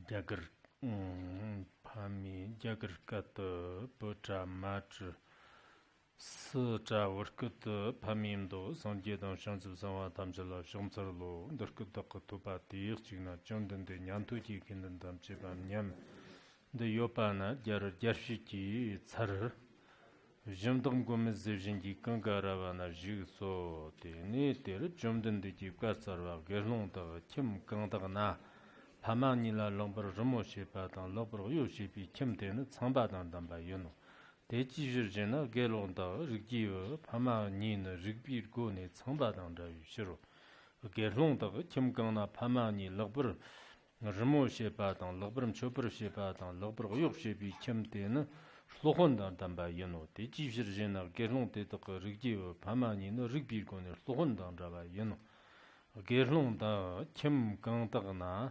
Jagger Pami Jagger kat Pocha match Sutra workut Pamimdo Sanjedan Shansu Sawa Tamjala Shamsarlo Durkutakatupa Tirchina Jondan de Nyantuji Kindan Tamchibam Nyam the Yopana Jar Jarshiki Tsar Jumdum Gomez Jingi Kangaravana Jigso Neter Jumdan de Jikasarva Gerlonta Kim Kantagana 파마니라 롱버 르모시바단 로버 요시비 김데는 참바단 담바 요노 대지르제나 게론다 르기어 파마니는 르비르고네 참바단 자유시로 게론다 김강나 파마니 로버 르모시바단 로버 초버시바단 로버 요시비 김데는 로혼단 담바 요노 대지르제나 게론데도 르기어 파마니는 르비르고네 로혼단 자바 요노 게론다 김강다나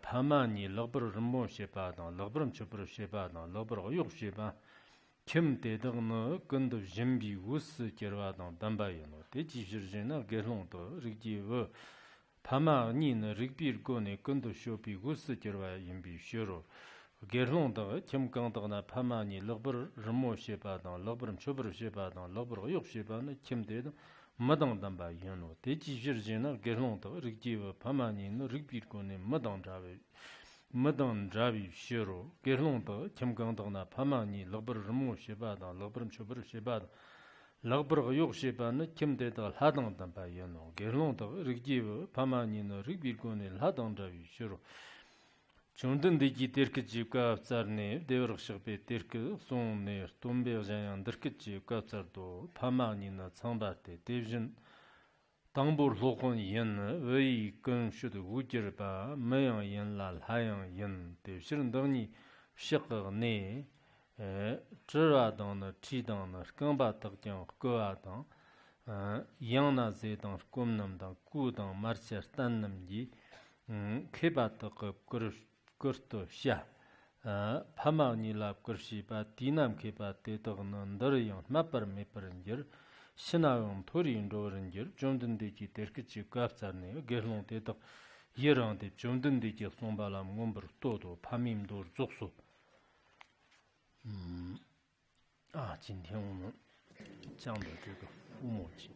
파마니 러버 르모 셰바다 러버름 쳬브르 셰바다 러버 욕 셰바 김 대덕노 근도 짐비 우스 게르와다 담바이노 대지지르제나 게롱도 르기브 파마니는 르비르고네 근도 쇼비 우스 게르와 임비 쇼로 게롱도 김강도나 파마니 러버 르모 셰바다 러버름 쳬브르 셰바다 러버 욕 셰바는 김 대덕 Madang Damba Yano, Teji Virgina, Gerlonto, Rigiva, Pamani, no Rigircone, Madang Javi, Shiro, Gerlonto, Kimgandana, Pamani, Lober Ramo Shebada, Lobram Chober Shebada, Lobber Yok Shebana, Kim Deda, Hadang Damba Yano, Gerlonto, Rigiva, Pamani, no Rigircone, Hadang Javi, Shiro. Chondon de Giterki Kapsarne, Devrshpe Terke, Sonne, Tombe Jayan Derkichi Kapsardo, Pamanina Sambate, Devjin Tambur Lokon Yen, Wei Kun should Wujirba, Mayan Yen Lal Hayan Yen, Devshin Doni, Shekar Ne, Chiradan, Chidan, Kamba Takian, Goadan, Yana Zedan, Kumnam, Kudan, Marcher Tannam Yi, Kebatak Kurush. Kurto Sha Pamani Lab Kurshiba, Dinam Kiba, Tetognon, Dorian, Mapper Miperanger, Sinayon, Torin Doranger, Jondan Digi, Terkichi, Gafsarne, Gerlon Tetok, Yeran de Jondan Digi, Sombalam, Gomber, Todo, Pamim Dor Zoxo.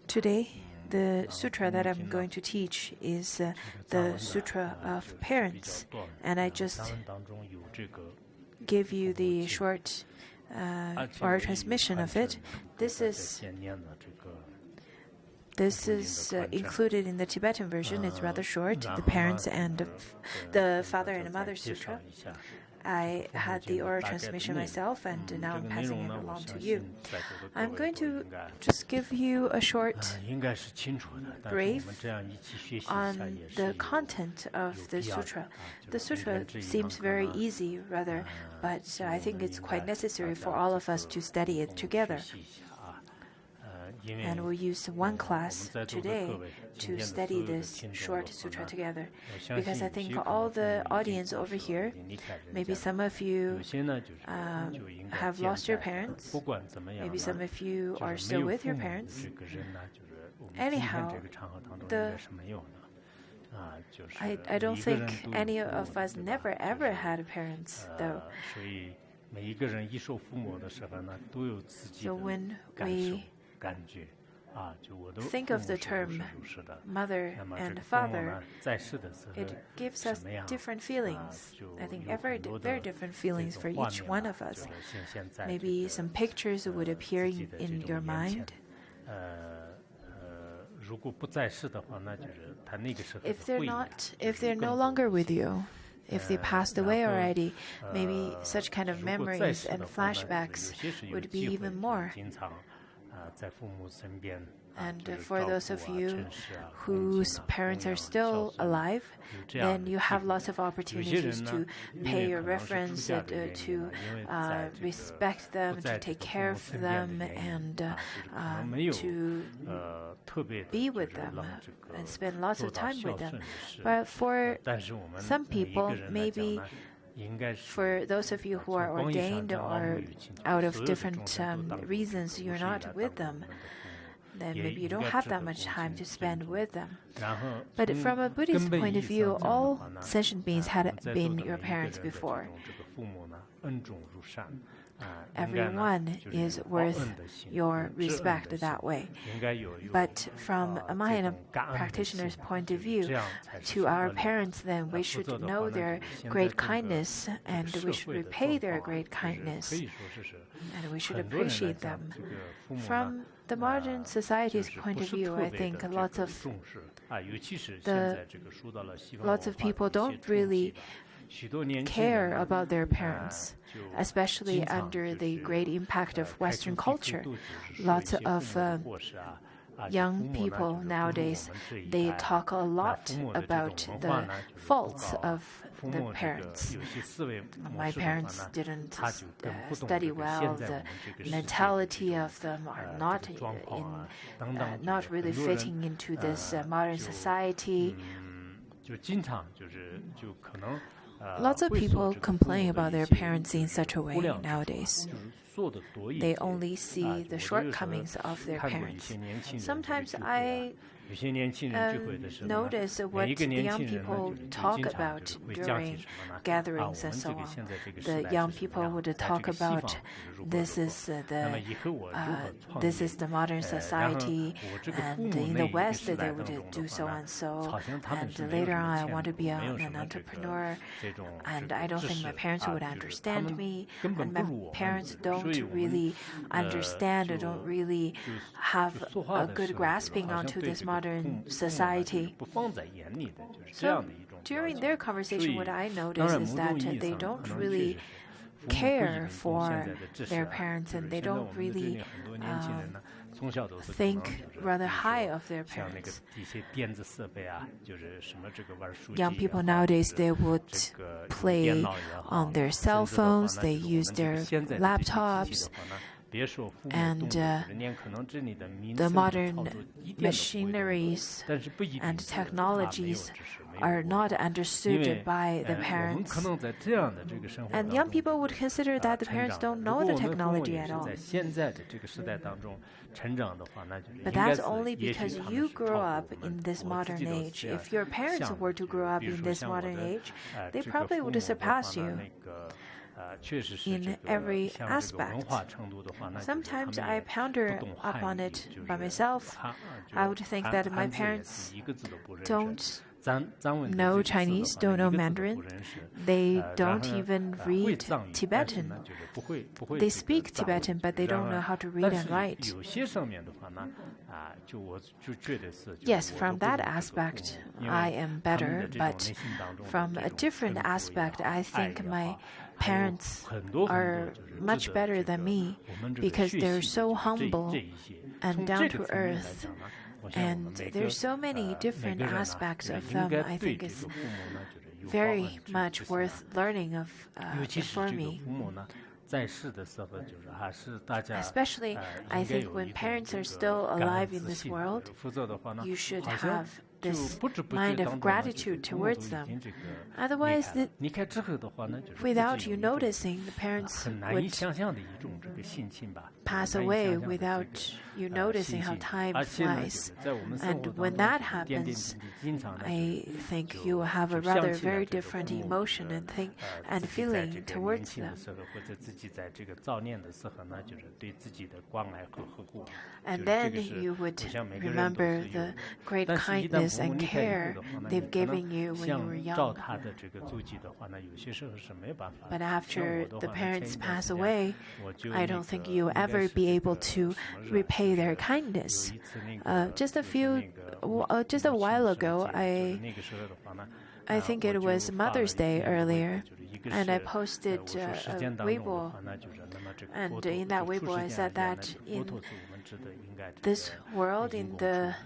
Today, the sutra that I'm going to teach is the Sutra of Parents, and I just give you the short oral transmission of it. This is included in the Tibetan version. It's rather short, the Parents and the Father and Mother Sutra. I had the oral transmission myself, and now I'm passing it along to you. I'm going to just give you a short brief on the content of the sutra. The sutra seems very easy, rather, but I think it's quite necessary for all of us to study it together. And we'll use one class today to study this short sutra together. Because I think all the audience over here, maybe some of you have lost your parents, maybe some of you are still with your parents. Anyhow, I don't think any of us never ever had parents, though. So when we think of the term mother and father, it gives us different feelings. I think very different feelings for each one of us. Maybe some pictures would appear in your mind. If they're no longer with you, if they passed away already, maybe such kind of memories and flashbacks would be even more. And for those of you whose parents are still alive, then you have lots of opportunities to pay your reference, to respect them, to take care of them, and to be with them and spend lots of time with them. But for some people, maybe For those of you who are ordained or out of different reasons you're not with them, then maybe you don't have that much time to spend with them. But from a Buddhist point of view, all sentient beings had been your parents before. Everyone is worth your respect that way. But from a Mahayana practitioner's point of view, to our parents, then we should know their great kindness and we should repay their great kindness and we should appreciate them. From the modern society's point of view, I think lots of people don't really care about their parents, especially under the great impact of Western culture. Lots of young people nowadays, they talk a lot about the faults of the parents. My parents didn't study well. The mentality of them are not really fitting into this modern society. Lots of people complain about their parents in such a way nowadays. They only see the shortcomings of their parents. Sometimes I notice what the young people talk about during gatherings and so on. The young people would talk about this is the modern society, and in the West they would do so and so. And later on, I want to be an entrepreneur, and I don't think my parents would understand me. And my parents don't really understand or don't really have a good grasping onto this modern society. So during their conversation, what I notice is that they don't really care for their parents and they don't really think rather high of their parents. Young people nowadays, they would play on their cell phones, they use their laptops, and the modern machineries and technologies are not understood by the parents. And young people would consider that the parents don't know the technology at all. But that's only because you grew up in this modern age. If your parents were to grow up in this modern age, they probably would surpass you in every aspect. Sometimes I ponder upon it by myself. I would think that my parents don't know Chinese, don't know Mandarin. They don't even read Tibetan. They speak Tibetan, but they don't know how to read and write. Yes, from that aspect, I am better, but from a different aspect, I think my parents are much better than me because they're so humble and down to earth. And there's so many different aspects of them. I think it's very much worth learning of for me. Especially, I think when parents are still alive in this world, you should have this mind of gratitude towards them. Otherwise, without you noticing, the parents would pass away without you noticing how time flies. And when that happens, I think you will have a rather very different emotion and feeling towards them. And then you would remember the great kindness and care they've given you when you were young. But after the parents pass away, I don't think you'll ever be able to repay their kindness. Just a while ago, I think it was Mother's Day earlier, and I posted a Weibo, and in that Weibo I said that in this world, in the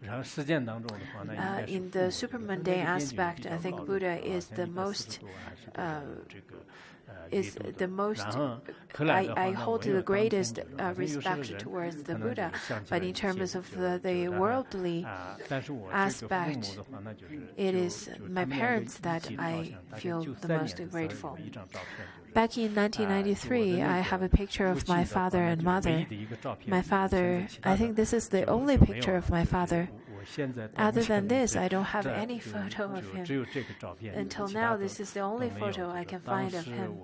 In the supermundane aspect, I think Buddha is the most. I hold the greatest respect towards the Buddha, but in terms of the worldly aspect, it is my parents that I feel the most grateful. Back in 1993, I have a picture of my father and mother. My father, I think this is the only picture of my father. Other than this, I don't have any photo of him. Until now, this is the only photo I can find of him.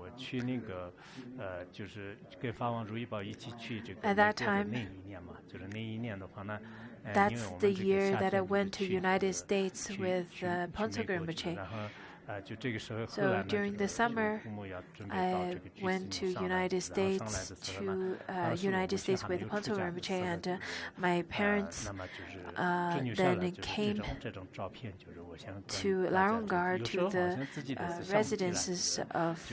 At that time, that's the year that I went to United States with Ponzo Rinpoche. So during the summer, I went to United States with Ponzo Rinpoche, and my parents then came to Larungar to the residences of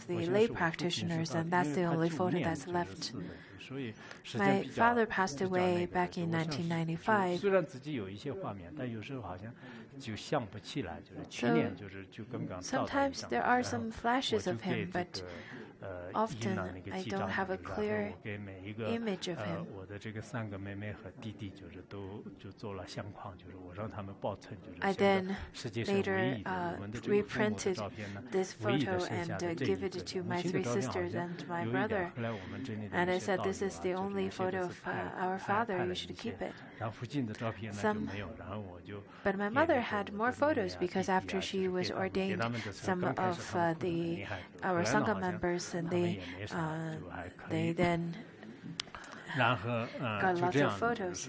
the lay practitioners, and that's the only photo that's left. My father passed away back in 1995. So sometimes there are some flashes of him, but often I don't have a clear image of him. I then later reprinted this photo and give it to my 3 sisters and my brother. And I said, this is the only photo of our father, you should keep it. But my mother had more photos because after she was ordained, some of our Sangha members, and they then got lots of photos.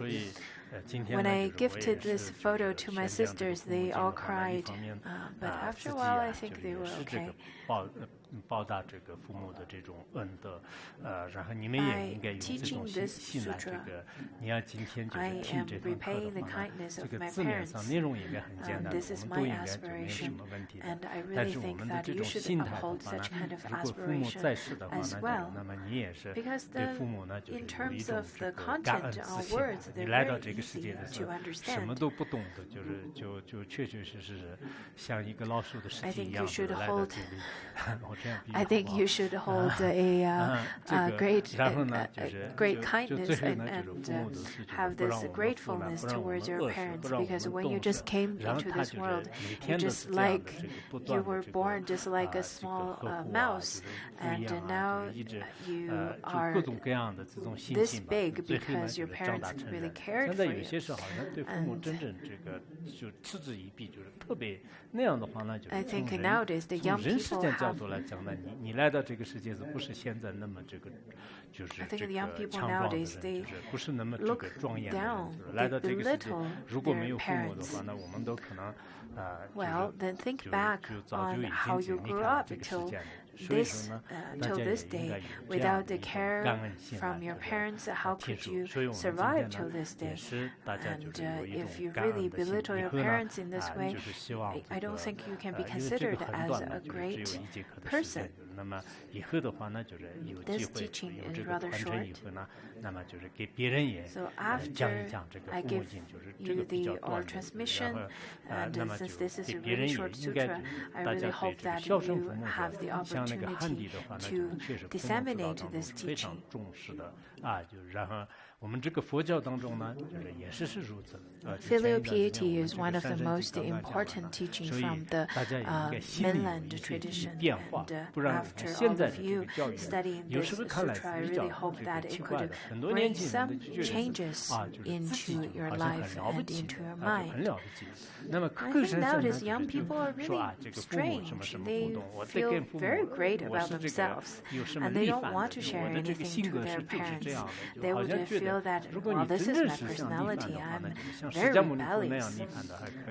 When I gifted this photo to my sisters, they all cried. But after a while, I think they were okay. By teaching this sutra, I am repaying the kindness of my parents. This is my aspiration, and I really think that you should uphold such kind of aspiration as well. Because in terms of the content of words, they're very easy to understand. I think you should hold a great kindness and have this gratefulness towards your parents, because when you just came into this world, you were born just like a small mouse, and now you are this big because your parents really cared for you. I think nowadays the young people have. I think the young people nowadays, they look down, they belittle their parents. Well, then think back on how you grew up till this day without the care from your parents. How could you survive till this day? And if you really belittle your parents in this way, I don't think you can be considered as a great person. This teaching is rather short. So after I give you the oral transmission, and since this is a really short sutra, I really hope that you have the opportunity to disseminate this teaching. Filial piety is one of the most important teachings from the mainland tradition. And after all of you studying this sutra, I really hope that it could bring some changes into your life and into your mind. I think nowadays young people are really strange. They feel very great about themselves, and they don't want to share anything to their parents. They would feel that, well, this is my personality, I'm very rebellious.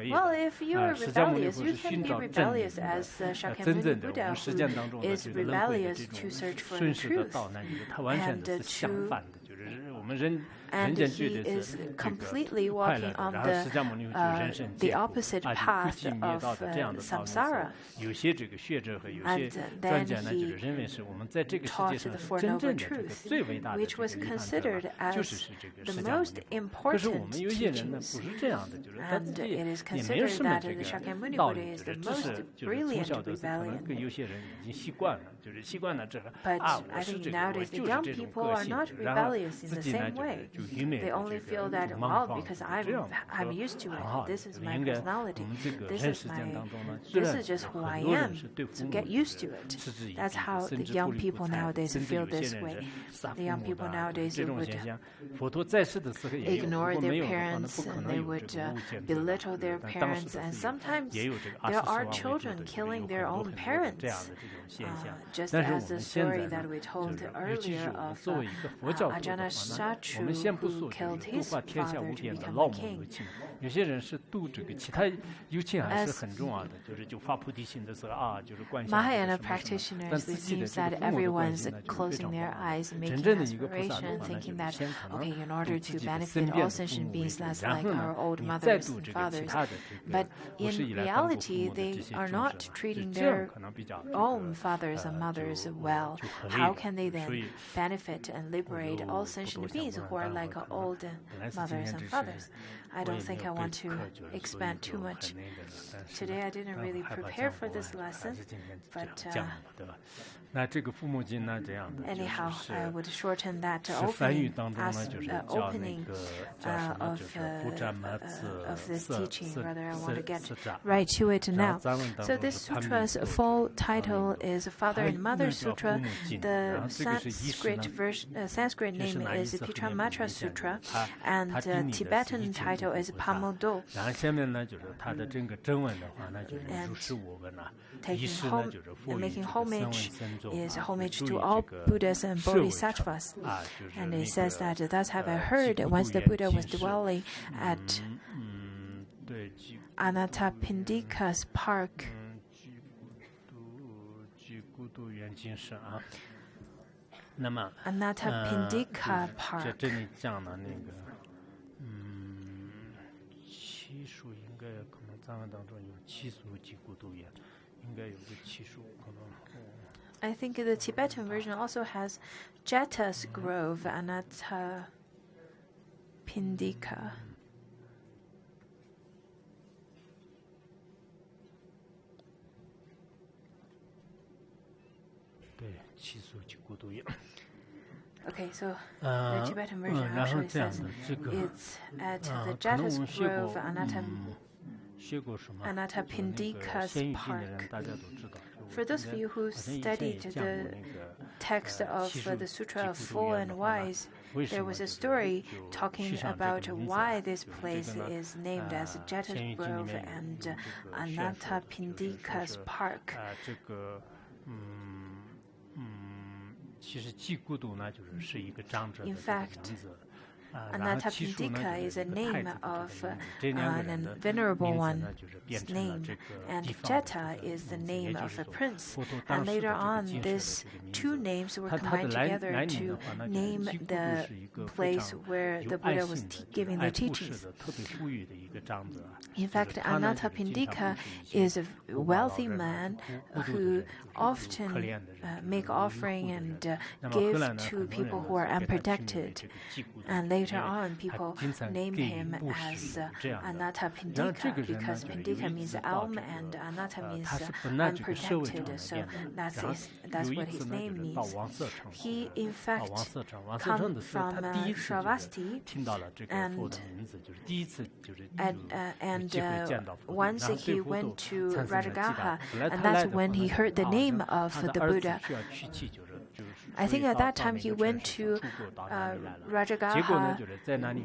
Well, if you are rebellious, you can be rebellious as Shakyamuni Buddha, who is rebellious to search for the truth and and he is completely walking on the opposite path of samsara. And then he taught the Four Noble Truths, which was considered as the most important teachings. And it is considered that the Shakyamuni Buddha is the most brilliant rebellion. But I think nowadays the young people are not rebellious in the same way. They only feel that, well, because I'm used to it. This is my personality. This is just who I am. So get used to it. That's how the young people nowadays feel this way. The young people nowadays would ignore their parents, and they would belittle their parents, and sometimes there are children killing their own parents. Just as the story that we told earlier of Ajahn Shatru, who killed his father to become a king. Mahayana practitioners, it seems that everyone's closing their eyes, making aspiration, thinking that, okay, in order to benefit all sentient beings, that's like our old mothers and fathers. But in reality, they are not treating their own fathers and mothers well. How can they then benefit and liberate all sentient beings who are like our old mothers and fathers? I don't think I want to expand too much. Today I didn't really prepare for this lesson, but anyhow, I would shorten that opening of this teaching. Rather, I want to get right to it now. So this sutra's full title is Father and Mother Sutra. The Sanskrit name is Pitramatra Sutra, and the Tibetan title is Pamodo. And making homage is homage to all Buddhas and Bodhisattvas. And it says that thus have I heard once the Buddha was dwelling at Anathapindika's park. Anathapindika Park. I think the Tibetan version also has Jeta's Grove, Anathapindika. Okay, so the Tibetan version actually says it's at the Jeta's Grove, Anathapindika's Park. For those of you who studied the text of the Sutra of Fool and Wise, there was a story talking about why this place is named as Jeta's Grove and Anathapindika's Park. In fact, Anathapindika is a name of an venerable one's name, and Jeta is the name of a prince. And later on, these two names were combined together to name the place where the Buddha was giving the teachings. In fact, Anathapindika is a wealthy man who often make offering and give to people who are unprotected. And later on, people name him as Anathapindika because Pindika means elm and Anatha means unprotected. So that's what his name means. He, in fact, comes from Shravasti, and once he went to Rajagaha, and that's when he heard the name of the Buddha. I think at that time he went to Rajagaha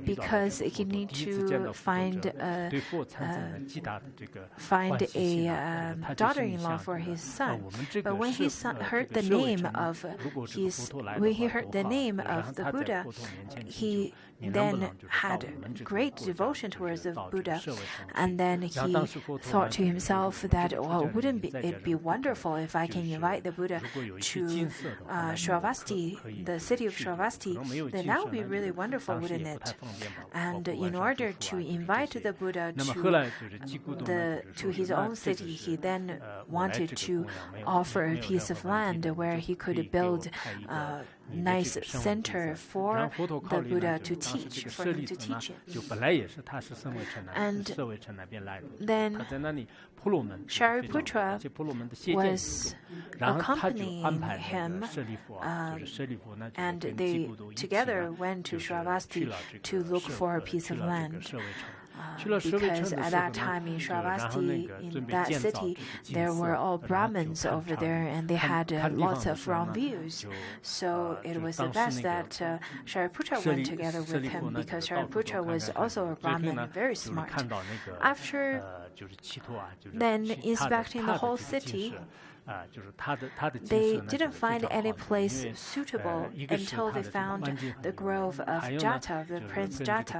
because he needed to find a daughter-in-law for his son. But when he heard the name of the Buddha, he then had great devotion towards the Buddha, and then he thought to himself that, well, wouldn't it be wonderful if I can invite the Buddha to Shravasti Shravasti, the city of Shravasti, then that would be really wonderful, wouldn't it? And in order to invite the Buddha to his own city, he then wanted to offer a piece of land where he could build a nice center for the Buddha to teach, for him to teach it. And then Shariputra was accompanying him, and they together went to Shravasti to look for a piece of land. Because at that time in Shravasti, in that city, there were all Brahmins over there, and they had lots of wrong views. So it was the best that Shariputra went together with him, because Shariputra was also a Brahmin, very smart. After then inspecting the whole city, they didn't find any place suitable until they found the grove of Jata, the Prince Jata.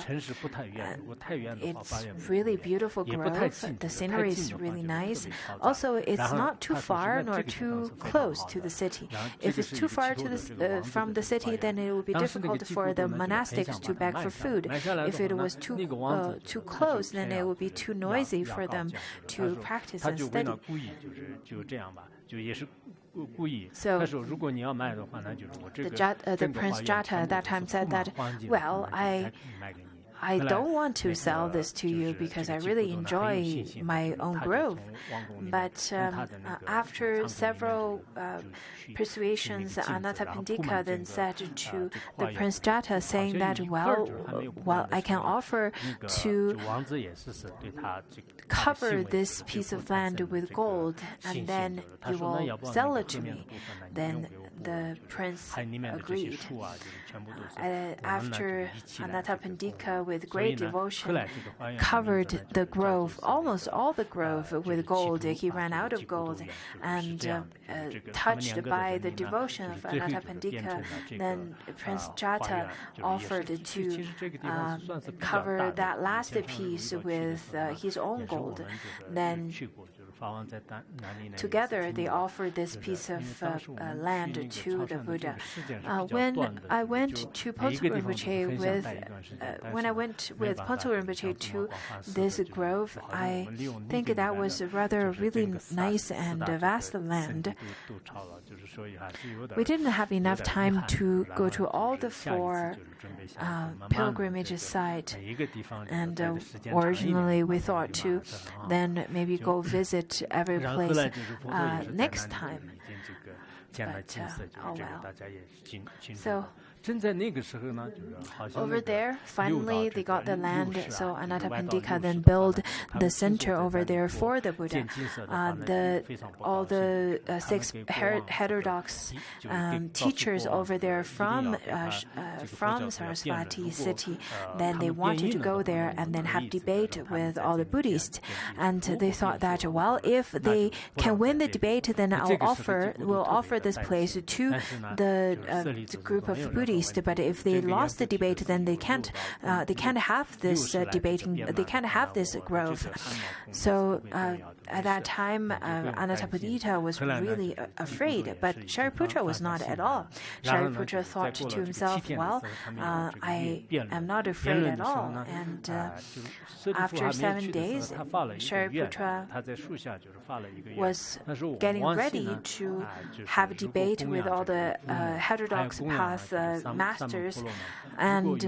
It's really beautiful grove. The scenery is really nice. Also, it's not too far nor too close to the city. If it's too far to from the city, then it would be difficult for the monastics to beg for food. If it was too close, then it would be too noisy for them to practice and study. So the Prince Jata at that time said that, well, I don't want to sell this to you because I really enjoy my own grove. But after several persuasions, Anathapindika then said to the Prince Jata, saying that, well, I can offer to cover this piece of land with gold, and then you will sell it to me. Then the prince agreed. After Anathapindika, with great devotion, covered the grove, almost all the grove, with gold, he ran out of gold, and touched by the devotion of Anathapindika, then Prince Jata offered to cover that last piece with his own gold. Then together they offered this piece of land to the Buddha. When I went to Pontsuk Rinpoche with Pontsuk Rinpoche to this grove, I think that was rather really nice and vast land. We didn't have enough time to go to all the 4 pilgrimage sites, and originally we thought to then maybe go visit every place next time. But, oh well. So over there, finally they got the land, so Anathapindika then built the center over there for the Buddha. All the 6 heterodox teachers over there from Sarasvati city, then they wanted to go there and then have debate with all the Buddhists. And they thought that, well, if they can win the debate, then we'll offer this place to the group of Buddhists. But if they lost the debate, then they can't have this debating. They can't have this grove. So at that time, Anathapindika was really afraid, but Shariputra was not at all. Shariputra thought to himself, well, I am not afraid at all. And after 7 days, Shariputra was getting ready to have a debate with all the heterodox path masters, and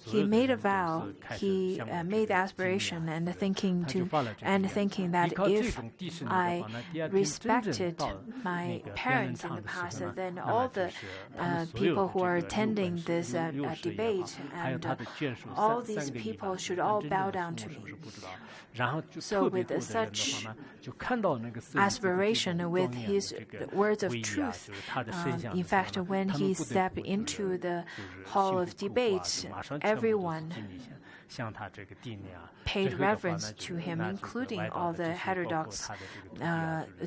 he made a vow, he made aspiration, and thinking that if I respected my parents in the past, then all the people who are attending this debate and all these people should all bow down to me. So with such aspiration with his words of truth. In fact, when he stepped into the hall of debate, everyone paid reverence to him, including all the heterodox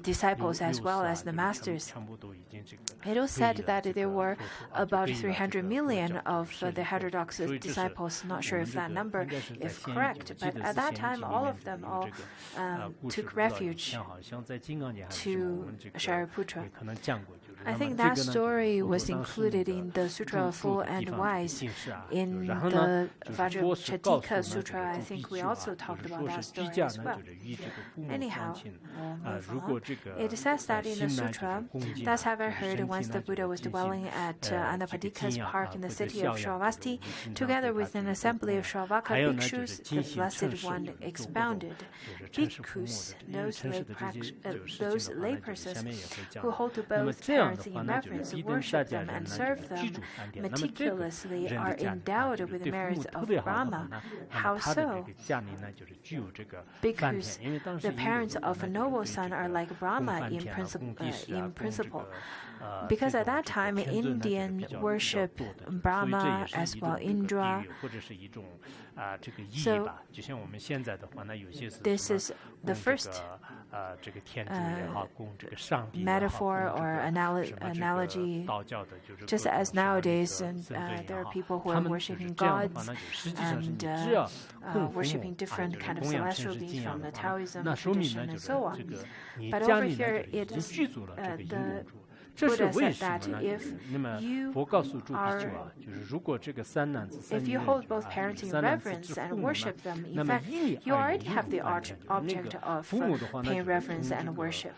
disciples as well as the masters. It was said that there were about 300 million of the heterodox disciples. Not sure if that number is correct, but at that time, all of them took refuge to Shariputra. I think that story was included in the Sutra of Fool and Wise. In the Vajrachatika Sutra, I think we also talked about that story as well. Anyhow, it says that in the sutra, that's how I heard once the Buddha was dwelling at Anapadika's park in the city of Shravasti, together with an assembly of Shravaka bhikshus, the Blessed One expounded. Bhikkhus, those laypersons who hold to both parents in reverence, worship them and serve them meticulously, are endowed with the merits of Brahma. How so? Bhikkhus, the parents of a noble son, are like Brahma in principle. Because at that time, Indian worship Brahma as well Indra. So this is the first metaphor or analogy. Just as nowadays, there are people who are worshiping gods and worshiping different kind of celestial beings from the Taoism tradition and so on. But over here, it is the Buddha said that if you hold both parents in reverence and worship them, in fact, you already have the object of paying reverence and worship.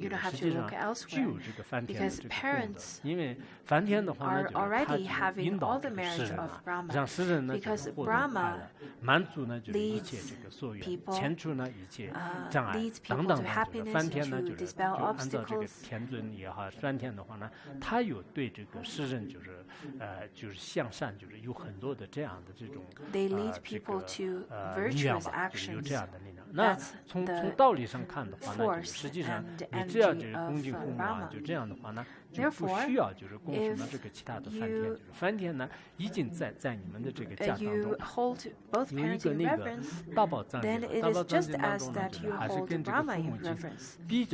You don't have to look elsewhere, because parents are already having all the merits of Brahma, because Brahma leads people to happiness, to dispel obstacles. They lead people to virtuous actions. That's the force and energy of Brahma. Therefore, if you hold both parents in reverence, then it is just as that you hold Brahma in reverence. In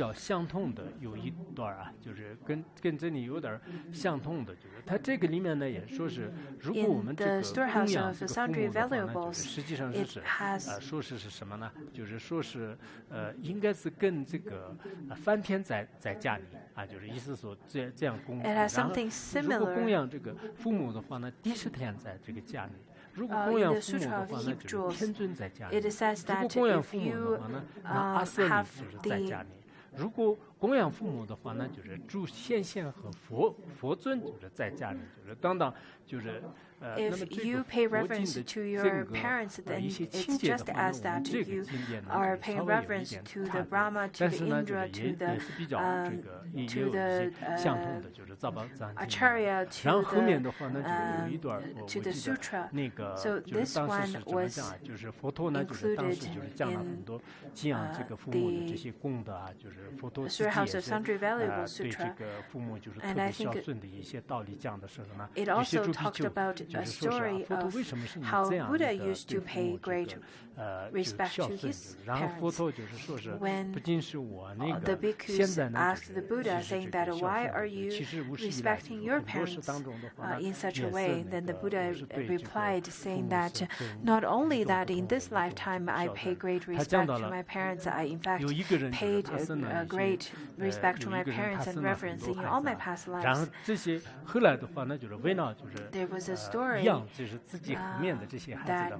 the storehouse of sundry valuables, it has something similar. In the Sutra of Heap Jewels, it says that if you have the 如果供养父母的话呢，就是住现现和佛尊，就是在家里，就是当当，就是 If you pay reverence to your parents, then it's just as that you are paying reverence to the Brahma, to the Indra, to the Acharya, to the Sutra. So this one was included in the Storehouse of Sundry Valuable Sutra. And I think it also talked about a story of how Buddha used to pay great respect to his parents. When the bhikkhus asked the Buddha, saying that, why are you respecting your parents in such a way? Then the Buddha replied, saying that not only that in this lifetime I pay great respect to my parents, I in fact paid great respect to my parents and reverence in all my past lives. There was a story that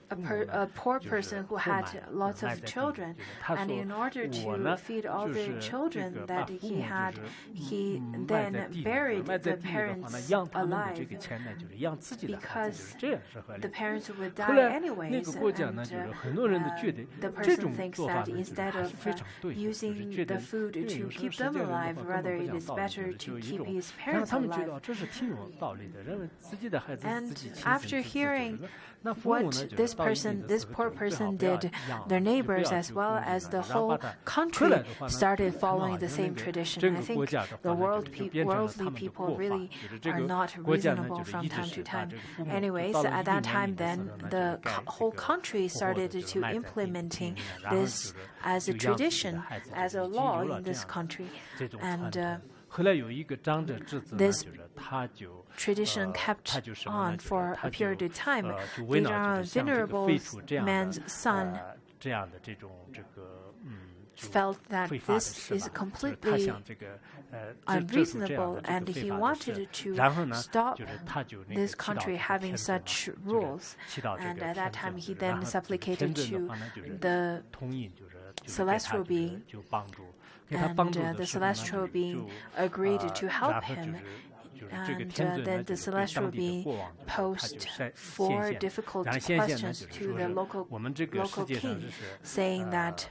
a poor person who had lots of children, and in order to feed all the children that he had, he then buried the parents alive, because the parents would die anyways, and the person thinks that instead of using the food to keep them alive, rather it is better to keep his parents alive. And after hearing what this poor person did, their neighbors as well as the whole country started following the same tradition. I think the worldly people really are not reasonable from time to time. Anyways, at that time then, the whole country started to implementing this as a tradition, as a law in this country. And this tradition kept on for a period of time. Later on, venerable man's son felt that this is completely unreasonable, and he wanted to stop this country having such rules. And at that time, he then supplicated to the celestial being, and the celestial being agreed to help him. And then the celestial being posed 4 difficult questions to the local king, saying that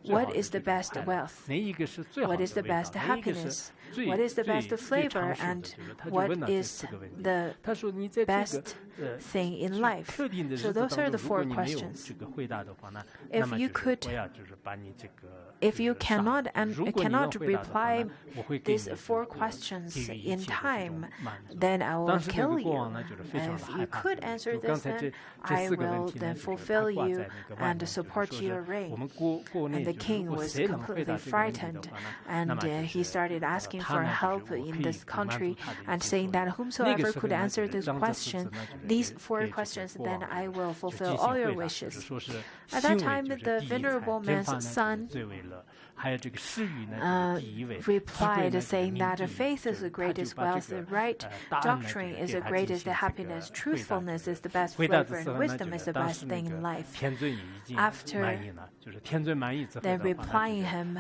what is the best wealth? What is the best happiness? What is the best flavor? And what is the best thing in life? So those are the 4 questions. If you cannot reply these 4 questions in time, then I will kill you. If you could answer this, then I will then fulfill you and support your reign. And the king was completely frightened, and he started asking for help in this country and saying that whomsoever could answer this question, these 4 questions, then I will fulfill all your wishes. At that time, the venerable man's son replied, saying that faith is the greatest wealth, the right doctrine is the greatest happiness, truthfulness is the best flavor, and wisdom is the best thing in life. After then replying him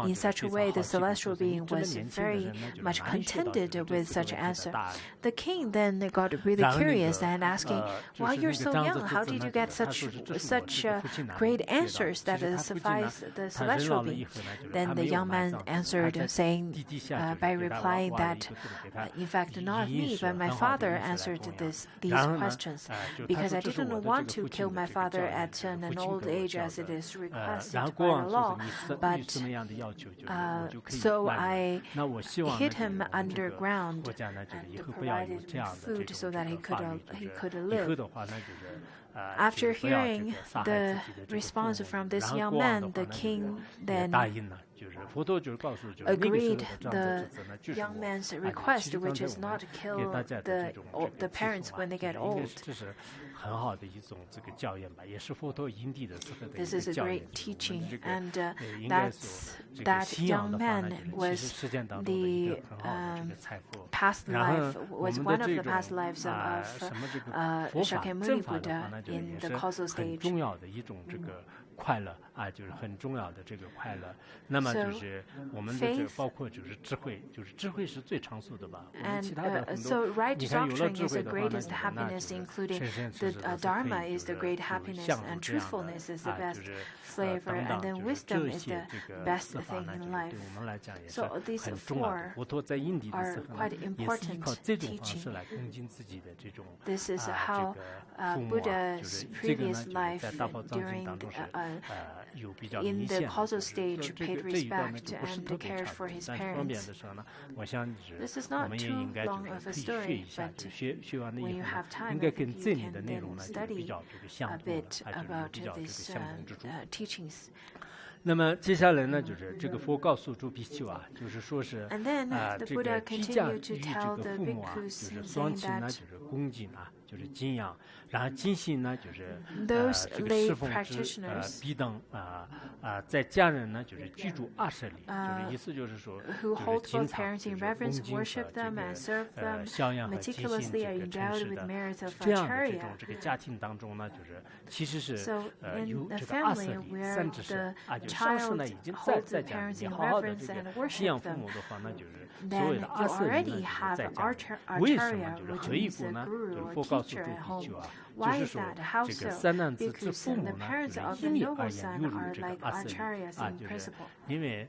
in such a way, the celestial being was very much contented with such answer. The king then got really curious and asking, "While you're so young, how did you get such great answers that suffice the celestial being?" Then the young man answered, saying by replying that, in fact, not me, but my father answered these questions, because I didn't want to kill my father at an old age as it is requested by the law, but so I hid him underground and provided food so that he could live. After hearing the response from this young man, the king then agreed the young man's request, which is not kill the parents when they get old. This is a great teaching, and that young man was the past life, was one of the past lives of Shakyamuni Buddha in the causal stage. 快乐啊，就是很重要的这个快乐。那么就是我们的这包括就是智慧，就是智慧是最长寿的吧。我们其他的很多，你看有了智慧的话，那the Dharma is the great happiness, and truthfulness is the best flavor, and then wisdom is the best thing in life. So these 4 are quite important teaching. This is how Buddha's previous life during in the causal stage paid respect and cared for his parents. This is not too long of a story, but when you have time, I think you can then study a bit about these teachings. 那么接下来呢，就是这个佛告诉诸比丘啊，就是说是这个居家于这个父母啊，就是双亲呢，就是恭敬啊，就是敬仰，然后精信呢，就是这个侍奉之彼等在家人呢，就是居住20里，就是意思就是说，就是经常就是恭敬孝养和精信这个诚实的这样的这个家庭当中呢，就是其实是有这个20里3至10啊，就上师呢已经在家里好好的这个敬仰父母的话呢，就是所谓的20里呢就是在家里。为什么就是何以故呢？就是佛告诉诸比丘啊。就是说，这个三男子之父母呢，就是因你而言有这个20里啊，就是因为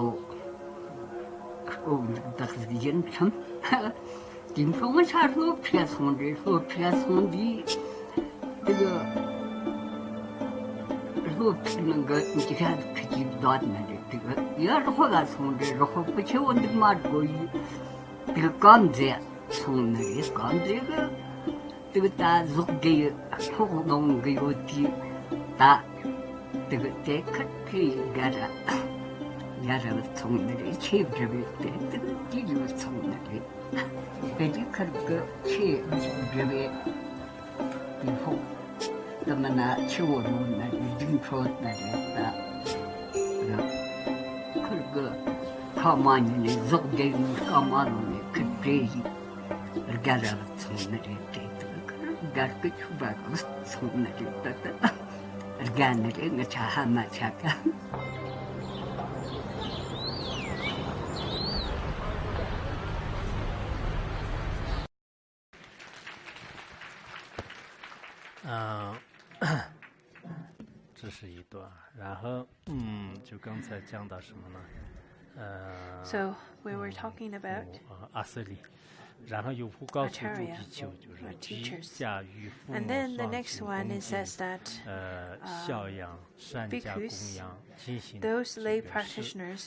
so das gehen schon die Funken hat so Person die so die hat die dort nicht ja doch das und doch почему он марго die ganze son ist ganze die da so die Hochung die da 这个在可以干着，干着从那里去这边的，这个地就是从那里，这里可个去这边以后，咱们那去我路那里人说那里的，可个靠嘛你的走的靠嘛路的可这里，干着从那里这个干个出来个从那里的。干的这个茶还蛮茶干。这是一段，然后就刚才讲到什么呢？So we were talking about 阿瑟里。然后有不告诉主地球，就是居下于父母双亲恭敬，孝养、善加供养、进行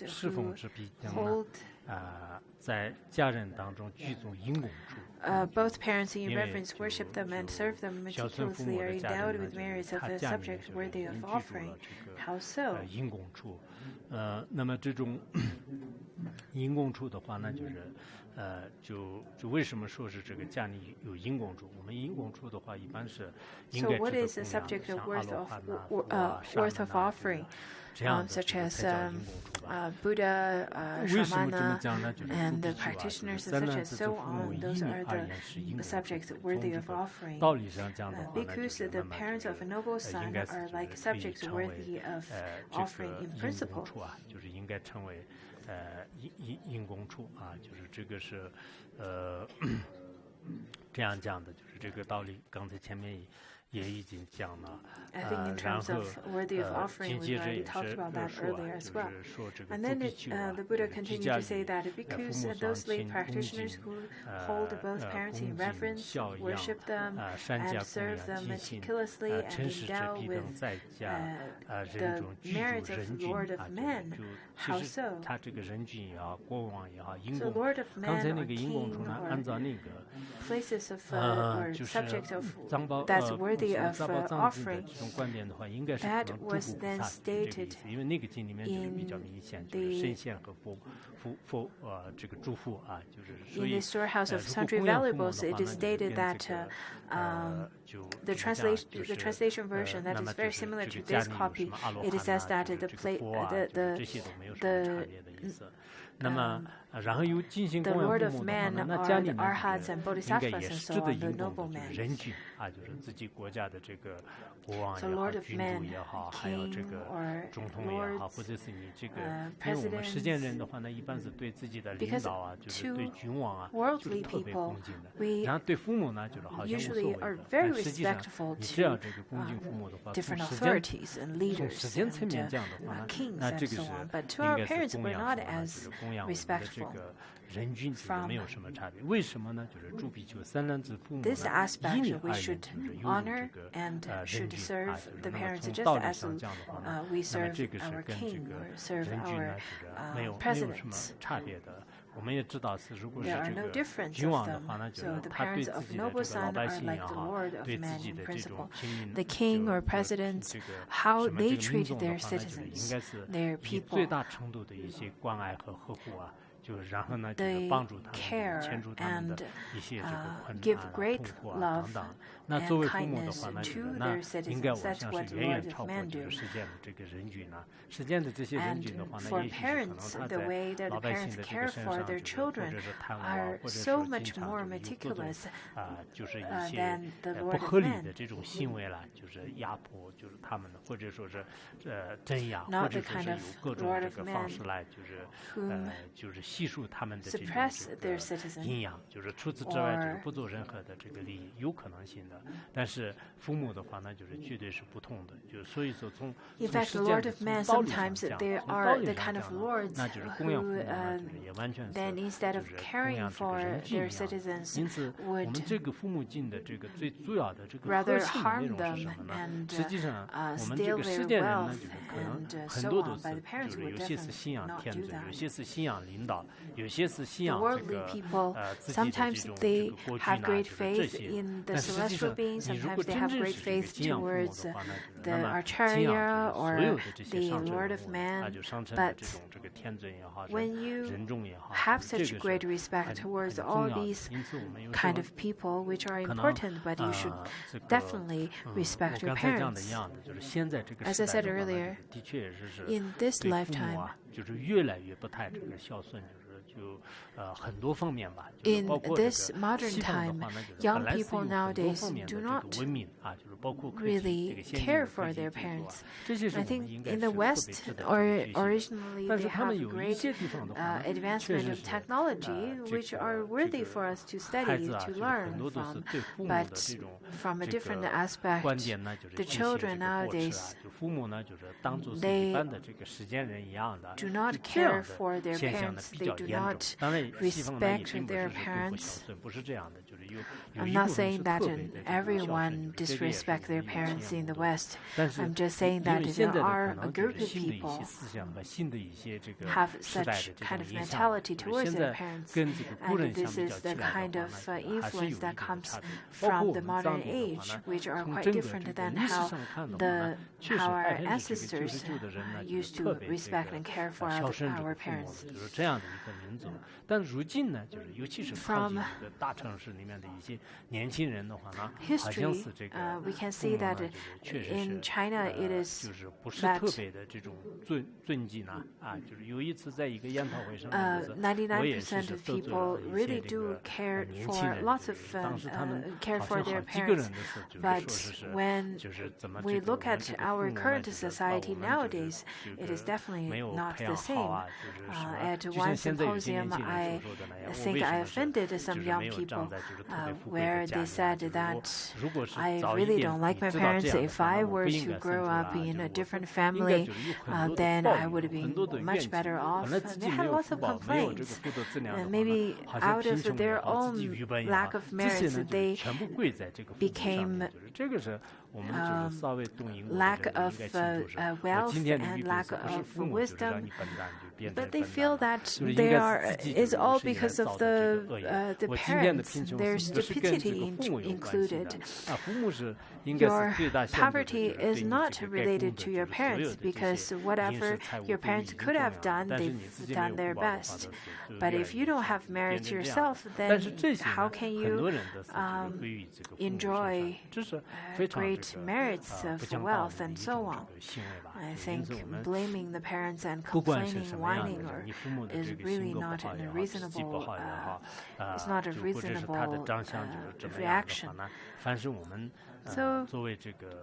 侍奉之必将在家人当中聚众因公主。Both parents in reverence worship them and serve them meticulously are endowed with merits of the subject worthy of offering. How so? 因公处，那么这种因公处的话呢，就是就为什么说是这个家里有因公处？我们因公处的话，一般是应该 So what is the subject of worth of offering? Such as Buddha, Shramana, and the practitioners and such as so on. Those are the subjects worthy of offering. Because the parents of a noble son are like subjects worthy of offering in principle. 就是应该成为因公处啊，就是这个是这样讲的，就是这个道理。刚才前面也已经讲了。I think in terms of worthy of offering, we've already talked about that earlier as well. And then the Buddha continued to say that because those lay practitioners who hold both parents in reverence, worship them, and serve them meticulously, and endow with the merits of Lord of Men, how so? So Lord of Men or King or places of or subjects of that's worthy of offering, that was then stated in the storehouse of sundry valuables. It is stated that the translation version that is very similar to this copy, it says that the Lord of Man are the Arhats and Bodhisattvas and so on, the noble men. So Lord of Men, King or Lords, President, because to worldly people, we usually are very respectful to different authorities and leaders and kings and so on. But to our parents, we're not as respectful. From this aspect, we should honor and should serve the parents just as we serve our king or serve our presidents. There are no difference of them. So the parents of noble son are like the Lord of Men in principle. The king or presidents, how they treat their citizens, their people, they care and give great love and kindness to their citizens. That's what the Lord of Men do. And for parents, the way that the parents care for their children are so much more meticulous than the Lord of Men. Not the kind of Lord of Men whom suppress their citizens in fact, the Lord of Men, sometimes they are the kind of lords who then instead of caring for their citizens would rather harm them and steal their wealth and so on. But the parents would definitely not do that. The worldly people, sometimes they have great faith in the celestial beings, sometimes they have great faith towards the Acharya or the Lord of Man, but when you have such great respect towards all these kind of people which are important, but you should definitely respect your parents. As I said earlier, in this lifetime, in this modern time, young people nowadays do not really care for their parents. I think in the West, originally they have great advancement of technology, which are worthy for us to study, to learn from. But from a different aspect, the children nowadays, they do not care for their parents. They do not respect their parents. I'm not saying that everyone disrespects their parents in the West. I'm just saying that there are a group of people have such kind of mentality towards their parents, and this is the kind of influence that comes from the modern age, which are quite different than how our ancestors used to respect and care for our parents. From history, we can see that in China it is that 99% of people really do care for lots of care for their parents. But when we look at our current society nowadays, it is definitely not the same. At one symposium, I think I offended some young people where they said that I really don't like my parents. If I were to grow up in a different family, then I would be much better off. They had lots of complaints. Maybe out of their own lack of merits, they became lack of wealth and lack of wisdom, but they feel that is all because of the parents, their stupidity included. Your poverty is not related to your parents, because whatever your parents could have done, they've done their best. But if you don't have merit yourself, then how can you enjoy great merits of wealth and so on? I think blaming the parents and complaining, whining, is really not a reasonable. It's not a reasonable reaction. So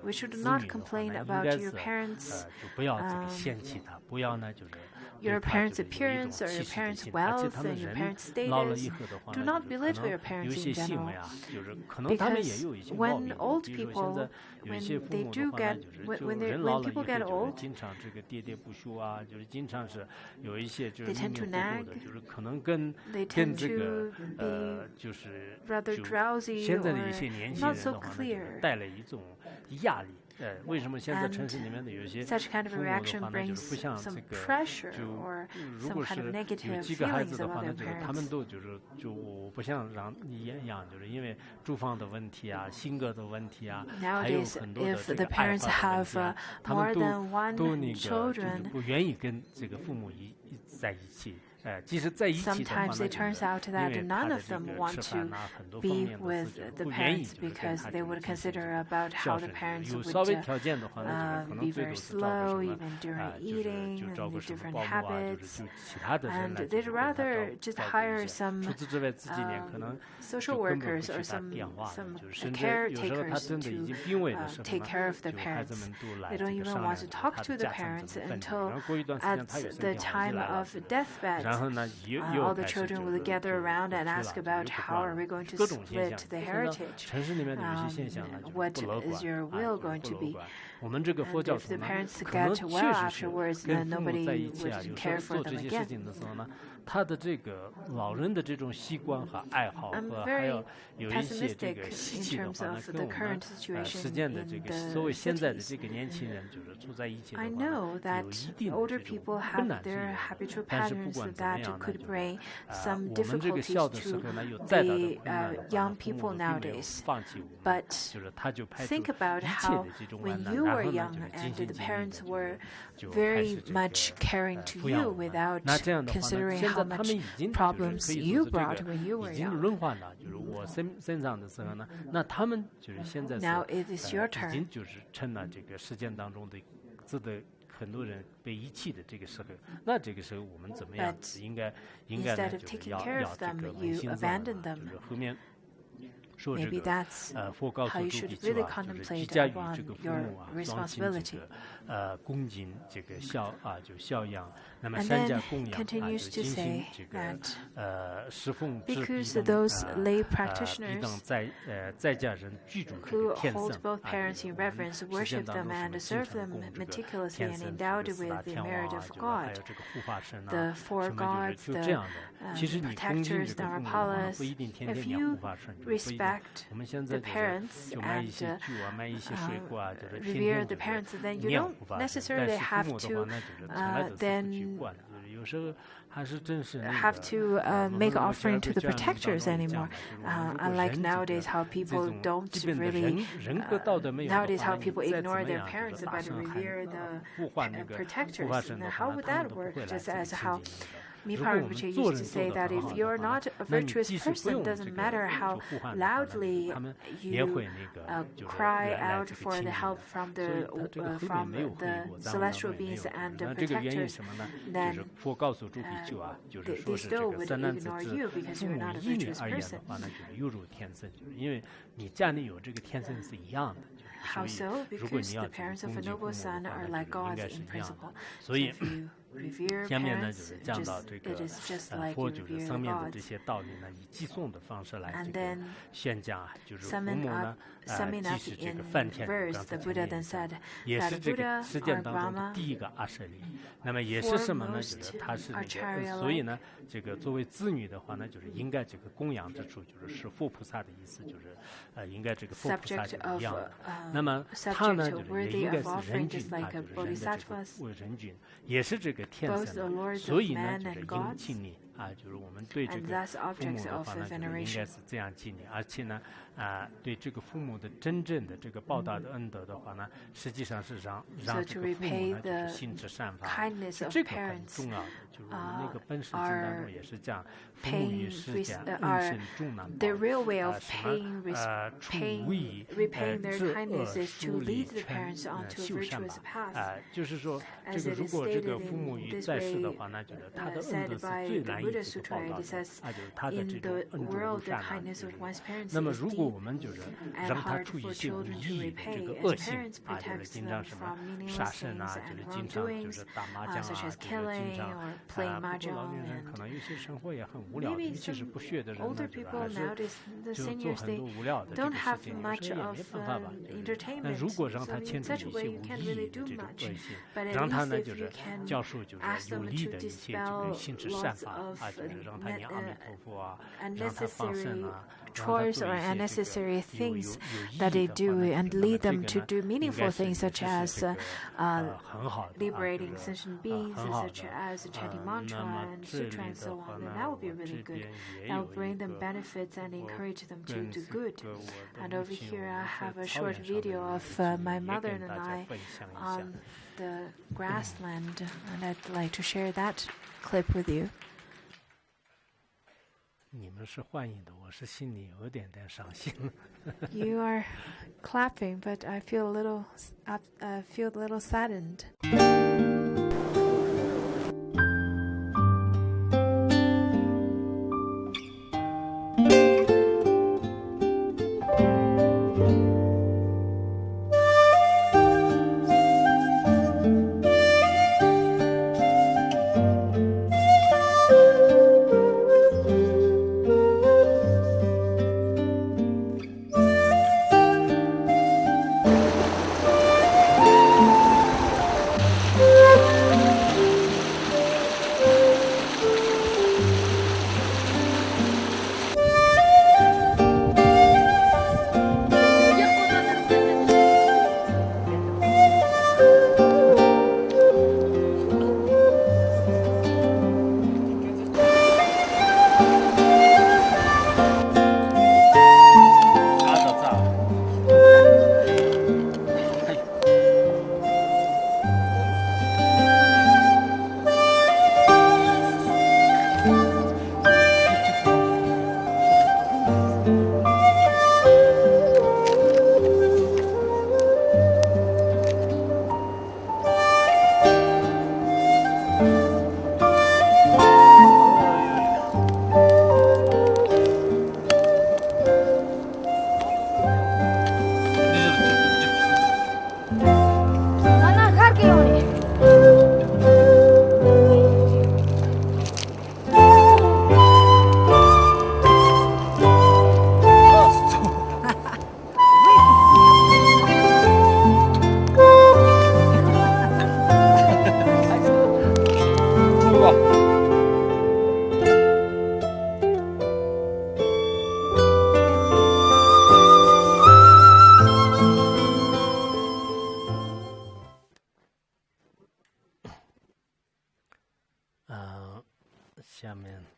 we should not complain about your parents. Your parents' appearance or your parents' wealth and your parents' status. Do not belittle your parents in general. Because when old people, when people get old, they tend to nag, they tend to be rather drowsy or not so clear. And such kind of a reaction brings some pressure or some kind of negative feelings about their parents. Nowadays, if the parents have more than one children, sometimes it turns out that none of them want to be with the parents because they would consider about how the parents would be very slow even during eating and the different habits, and they'd rather just hire some social workers or some caretakers to take care of the parents. They don't even want to talk to the parents until at the time of deathbed. All the children will gather around and ask about how are we going to split the heritage. What is your will going to be? And if the parents get well afterwards, then nobody would care for them again. I'm very pessimistic in terms of the current situation in the cities. I know that older people have their habitual patterns, that could bring some difficulties to the young people nowadays. But think about how when you were young and the parents were very much caring to you without considering how much problems you brought when you were young. Now it is your turn. 很多人被遗弃的这个时候，那这个时候我们怎么样？应该呢，就是要这个扪心自问，就是后面。 说这个佛告诉诸比丘啊，就是居家与这个父母啊，装亲这个恭敬这个就孝养，那么善加供养啊，就是精心这个侍奉至彼等在家人居住这个天僧啊，实践当中是经常供这个天僧、这个四大天王啊，就是还有这个护法神啊，什么就是就这样的。其实你恭敬这个父母的话，不一定天天念护法神，不一定。 我们现在就买一些酒啊，买一些水果啊，就是天天就是念护法神。但是父母的话，那就是从来都是不去惯的，就是有时候还是真是那个。Have to make offering to the protectors anymore. Unlike nowadays, how people don't really. Nowadays, how people ignore their parents but revere the protectors. Now, how would that work? Just as how. Mipa Rinpoche used to say that if you're not a virtuous person, doesn't matter how loudly you cry out for the help from the celestial beings and the protectors, then they still would ignore you because you're not a virtuous person. How so? Because the parents of a noble son are like gods in principle. So if you revere parents, it is just like you revere the gods. And then summing up in verse, the Buddha then said that Buddha are Brahma, foremost Acharya, 所以呢，这个作为子女的话呢，就是应该这个供养之处，就是佛菩萨的意思，就是应该这个佛菩萨是一样的。那么他呢，就是也应该是人君啊，就是人的这个为人君，也是这个天神，所以呢，就是应敬你。啊，就是我们对这个父母的话呢，就是应该是这样敬礼，而且呢，对这个父母的真正的这个报答的恩德的话呢，实际上是让这个父母呢就是心直善发，这个很重要的。就是那个本师经当中也是讲，父母于世间恩深重难报。repaying their kindness is to lead the parents onto a virtuous path. 就是说，这个如果这个父母于在世的话，那就是他的恩德是最难以这个报答的，就是他的这种恩重如山啊。那么如果我们就是让他出一些无意义的这个恶行啊，就是经常什么杀生啊，就是经常就是打麻将啊，就是经常不老年人可能有些生活也很无聊，尤其是不学的人呢，就是还是就做很多无聊的这个事情，有时候也没办法吧。那如果让他牵扯一些无意义的这种恶行，让他呢就是教授就是有利的一些这个心智善法啊，就是让他念阿弥陀佛啊，让他放生啊。Chores or unnecessary things that they do and lead them to do meaningful things such as liberating sentient beings, such as chanting mantra and sutra and so on, then that would be really good. That would bring them benefits and encourage them to do good. And over here I have a short video of my mother and I on the grassland, and I'd like to share that clip with you. 你们是欢迎的，我是心里有点伤心。You are clapping, but I feel a little saddened.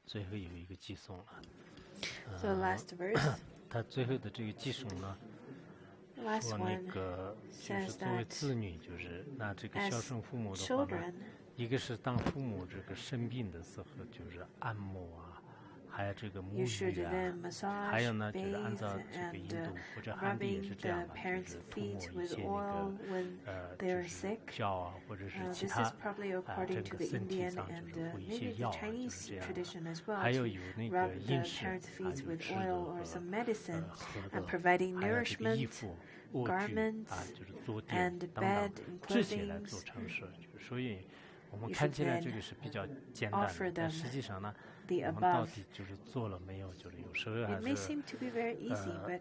最后有一个寄送了。So last verse. 他最后的这个寄送呢，说那个就是作为子女，就是那这个孝顺父母的话呢，一个是当父母这个生病的时候，就是按摩啊。还有这个沐浴啊，还有呢，就是按照这个印度或者汉地也是这样的，就是涂抹一些那个就是胶啊，或者是其他这个身体上就是敷一些药啊，就是这样的。还有那个饮食啊，有吃的喝的，还有这个衣服、卧具啊，就是坐垫等等这些来做陈设。所以我们看起来这个是比较简单的，但实际上呢。我们到底就是做了没有？就是有时候还是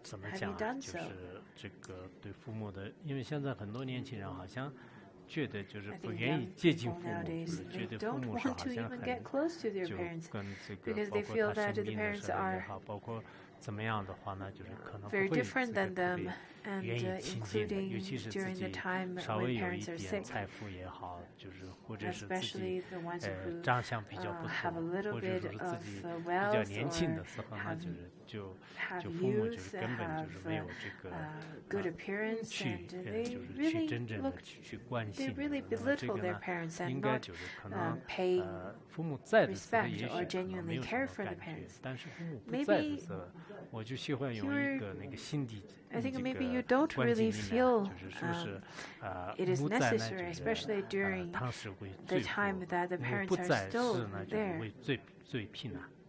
怎么讲？就是这个对父母的，因为现在很多年轻人好像觉得就是不愿意接近父母，就是觉得父母是好像很就跟这个包括他生病的时候也好，包括怎么样的话呢，就是可能不会特别愿意亲近的，尤其是自己稍微有一点财富也好，就是或者是自己长相比较不错，或者说是自己比较年轻的时候呢，就父母就是根本就是没有这个就是去真正的去关心，这个呢应该就是可能父母在的时候也许可能没有什么感觉，但是父母不在的时候，我就喜欢用一个那个心底。I think maybe you don't really feel it is necessary, especially during the time that the parents are still there.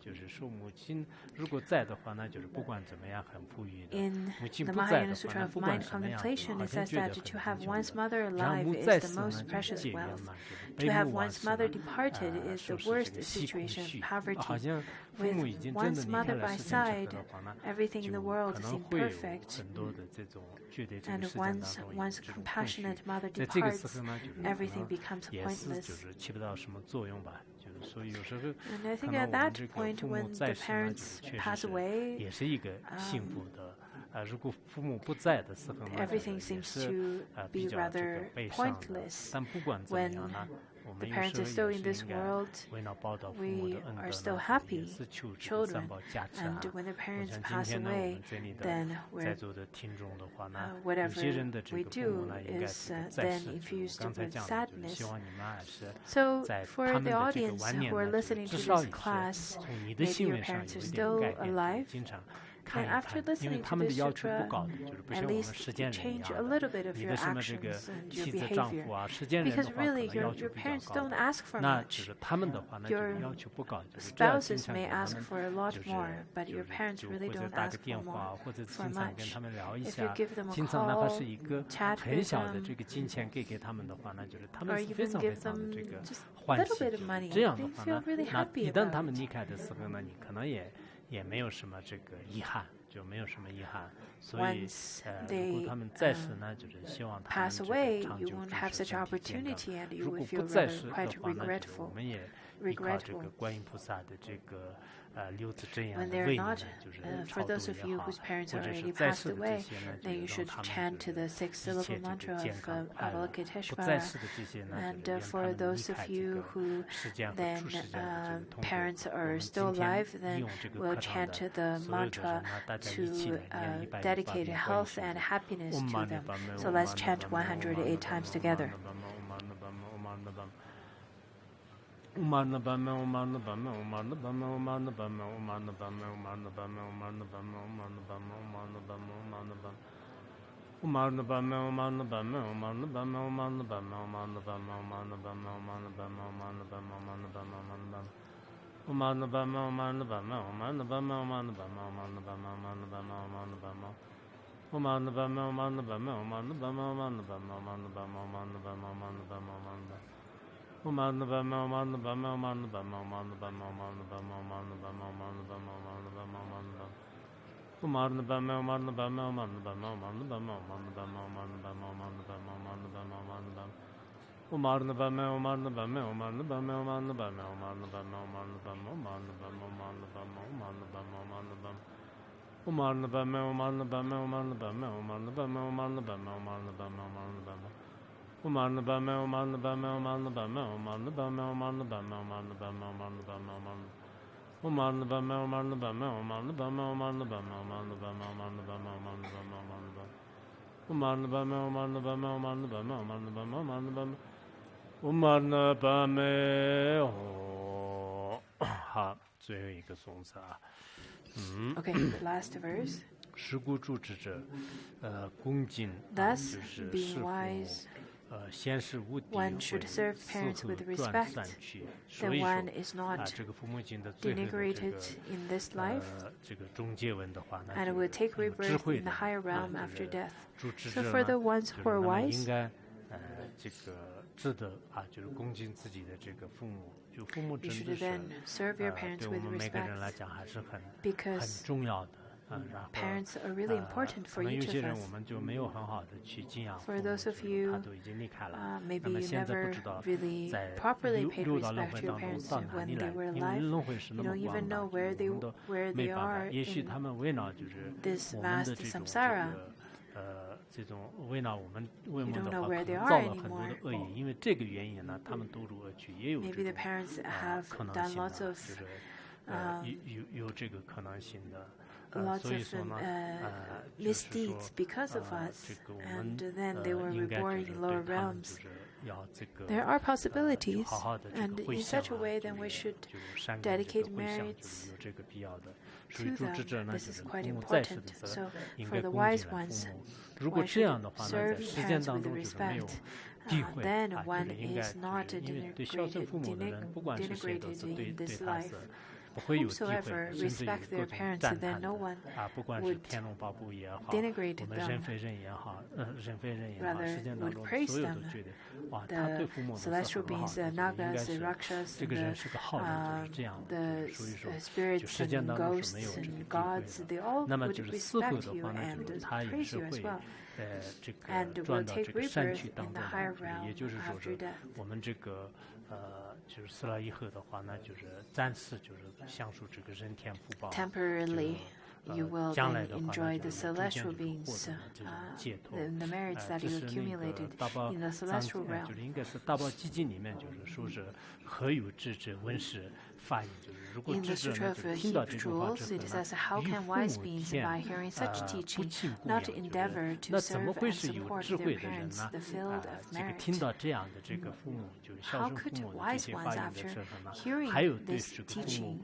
就是说，母亲如果在的话，那就是不管怎么样很富裕的。母亲 the 不在的 Mahayana 话，那 Sutra 不 of 管 Mind 什么样子， Contemplation, 好 it 像 says 觉得 that 很 to have 穷 one's 的。mother 然后 alive 母 is 在 the 世呢， most 就是 precious 戒严 wealth. 嘛，就是 To 悲 have 母亡 one's 时 mother 呢， departed is 说 the 是这 worst 个惜空 situation, 虚， poverty. 好像父母已经 With 真的 one's 离开 mother 了 by 世间之后 side, 的话呢， everything in 就 the world 可能 seems 会有 perfect. 很多的这种觉得这 And 个世界当 once 中有 one's 这种空虚， compassionate mother 在这个时 departs, 候呢，就是可 everything 能 becomes 也是就 pointless. 是起不到什么作用吧。就是所以有时候 And I 可 think 能 at 我们 that 这个 point, 父母 when 在 the 世呢，就 parents 是确 pass 实是 away, 也是一个幸福的。如果父母不在的时候呢， everything 也 seems 是 to 比 be 较这个 rather 悲伤的。 pointless. 但不管怎么样呢，我 The 们有 parents 时 are 候 still 也 in 是 this 应该 world. 为了报答父母 We 的恩德 are 呢， still 也 happy 是求这个 children. 三宝加持 And 啊。 when the 我 parents 想今 pass 天呢，我 away, 们这里 then 的 we're 在座的听众的话呢，有 whatever 些人的这 we 个父母 do 呢，应该 is 这个在 then 世，就是 infused 刚才 with 讲的，就是希 sadness. 望你们还是 So 在 for 他们 the 的这个 audience 晚 who 年 are 呢，就是 listening 至 to 少 this 也是 class, 从你的 maybe 行 your 为上 parents 有 are 一点 still 改变， alive. 经常看 And 一 after 看，因为 listening 他 to 们的 this 要求不 sutra, 高的，就是不 at 像我们 least 实践人一 change 样 a 的。 little bit of 你 your 的什么这个 actions and 妻 your 子、丈 behavior. 夫啊，实践人的 Because 话可 really, 能要 your 求比较 parents 高 don't 的。 ask for 那 much. 就是他们的话呢，就 Your 是要求不高，就是这样经 Spouses 常 may 给他 ask 们 for a lot 就是 more, but 就 your 是 parents 就 really 或者 don't 打 ask 个 for 电话， more, 或者 for 经常跟 much. 他们聊一 If you 下， give them a 经常哪怕 call, 是一个 chat 很 with 小的 them, 这个金钱给他们的话呢，就是他 or 们是非 even 常非 give 常的 them 这个 just a 欢 little 喜 bit of 的。 money, 这样 they 的话 feel 呢， really 那 happy 一旦他 about 们 it. 离开的时候呢，你可能也没有什么这个遗憾，就没有什么遗憾。所以 Once 如果 they 他们在世呢，就是希望他们 pass 这个 away, 长 you 久 won't 住 have 世 such 身体健康。 opportunity, and 如 you 果 will 不 feel 在 rather 世的 quite 话呢，就是我 regretful. 们也依靠这个观音菩萨的这个六字真言 When 的 they're 威力呢， not, 就是 for 超度 those of 也 you 好， whose parents 或 are 者是 already 在 passed 世的这 away, 些呢，就 then you 是 should 让他们 chant 就 to the 是 six 一切 syllable 这个 mantra 健 of 康快乐。不在 Avalokiteshvara. 世的这些呢， And 就是愿他 for 们离 those 开 of 这 you 个 who 世间和 then 出世间的这个痛苦。 parents 我 are 们 still 今天 alive, 利 then 用这个 we'll 课堂 chant 的 the 所有的 mantra 人呢，大家一起 to 来念108 dedicate 遍观音 health 圣 and 咒。 happiness Om to mani them. padme, So Om let's mani chant padme, Om 108 mani times padme, together. Om mani padme, Om mani padme, Om mani padme, Om mani padme, Om mani padme, Om mani padme, Om mani padme, Om mani padme, Om mani padme, Om mani padme, Om mani padme. Om mani padme, Om mani padme, Om mani padme, Om mani padme, Om mani padme, Om mani padme, Om mani padme, Om mani padme, Om mani padme. Om mani padme, Om mani padme, Om mani padme, Om mani padme, Om mani padme, Om mani padme, Om mani padme. Om mani padme, Om mani padme, Om mani padme, Om mani padme, Om mani padme, Om mani padme, Om mani padme, Om mani padme. Om mani padme, Om mani padme, Om mani padme, Om mani padme, Om mani padme, Om mani padme, Om mani padme, Om mani padme, Om mani padme. Om mani padme, Om mani padme, Om mani padme, Om mani padme, Om mani padme, Om mani padme, Om mani padme, Om mani padme, Om mani padme. Om mani padme, Om mani padme, Om mani padme, Om mani padme, Om mani padme, Om mani padme, Om mani padme, Om mani padme, Om mani padme, Om mani padme. Om mani padme, Om mani padme, Om mani padme, Om mani padme, Om mani padme, Om mani padme, Om mani padme. Om mani padme, Om mani padme, Om mani padme, Om mani padme, Om mani padme, Om mani padme, Om mani padme, Om mani padme. 好，最后一个颂词啊。Okay, the last verse. 持孤注之者，恭敬， Thus, 就是 being 侍奉 wise, 先是无敌 one should serve parents with respect, that one is not 这个父母亲的最后的 denigrated in this life, 这个中介文的话呢， and will take 有智 rebirth 慧 in 的 the higher realm 这 after 个 death. 主持 So 者 for 呢 the ones 就是 who are 他们 wise, 应该这个值得就是恭敬自己的这个父母，就父母 you 真 should 的是 then serve your parents 对我 with 们每个人来 respect, 讲还是很 because 重要的。然后 parents are really important 可 for 能有 each 些 of 人 us. 我们就没有很好的去敬仰父 For 母， those of 就是 you, 他都已经离开了。 maybe 那么 you 现在 never 不知道 really 在 properly paid 六道轮 respect 回 to your 当中 parents 到哪 when 里 they 来？ were 因为 alive. 轮回是那 You 么 don't 广 even 大， know 就是 where 我们都 they 没办法。 are 也许 in 他们为了就是 this 我们 vast 的这种 samsara. 这种为了我们为我 You 们 don't 的 know 话， where 可 they 能 are 造了很多 anymore. 的恶因，因为这个原因呢，他们堕入恶趣，也有 Maybe 这 the 种 parents have 可能 done 性 lots 的， of 就是有这个可能性的。 lots 所以 of 说呢，就是 misdeeds 说 because of us, 这个我 and 们 then they were 应该 reborn 就是 in 对 lower 他们 realms. 就是要这个 There are possibilities, 好好的这 and 个回 in 向 such a 啊， way 就 then we 是 should 就是善感这 dedicate 个回向，就 merits 是有这个必要的。属于 to 主 them. 持者呢， This 就 is 是 quite 父母在世的 important. 时候 So 应 for 该 the 恭 wise 敬来 ones, 父母。如果 one 这样 should 的话呢， serve 在实 parents 践 with 当中就是没有 respect. 避讳 Then 就 one 是应该 is not 因为对孝顺父母的人，不管是谁都 denigrated 是对 in 对 this 他 life. 是不会有忌讳， Whomsoever 甚至有 respect 各 their 种 parents, 赞 then 叹 no 的 one 不管是 would 天龙八部也好， denigrate 我们 them. 人非人也好，人非人也好， Rather 实践当 would 中 praise 所有 them. 都觉得哇，他对 The 父母都是 celestial 很好 beings, 的， the 就是应该 nagas, the 是 rakshas, 这个 and 人是个好人，就是这样的， the 就是属于说，就 spirits 实践 and 当中是没有 ghosts 这个 and 忌讳 gods, 的。 they all 那么 would 就是四后 respect 的 you 话呢，就 and 是他也 praise 是 you as 会 well. 这 And 个 will 转到 take 这个善 rebirth 趣 in 当 the 中 higher 来，就是也 realm 就是说 after 是 death. 我们这个就是死了以后的话呢，就是暂时就是享受这个人天福报。 Temporarily, you will 将来 then 的话呢， enjoy 就 the 是逐渐 celestial 就是获 beings, 得这种解脱。 the merits that 这 you 是那 accumulated 个大宝 in the 藏 celestial 就 realm. 是应该是大宝基金里面就是说是何有智者闻是发音，就是如果 In the 智者 Sutra 呢 of 就是听到 Heap 这句话 Jewels, 之后 it 呢， says, how 与 can 父 wise 母 beings, 天 by hearing such 不 teaching, 亲供 not 养，就是 endeavor to 那怎么 serve 会 and 是有 support 智 their 慧的人 parents, 呢？ the field of 这个听 merit? 到这样的这个父母，就是孝 How 顺 could 父母的这 wise 些 ones, 发言的 after 时候呢， hearing 还有对 this 这个父 teaching, 母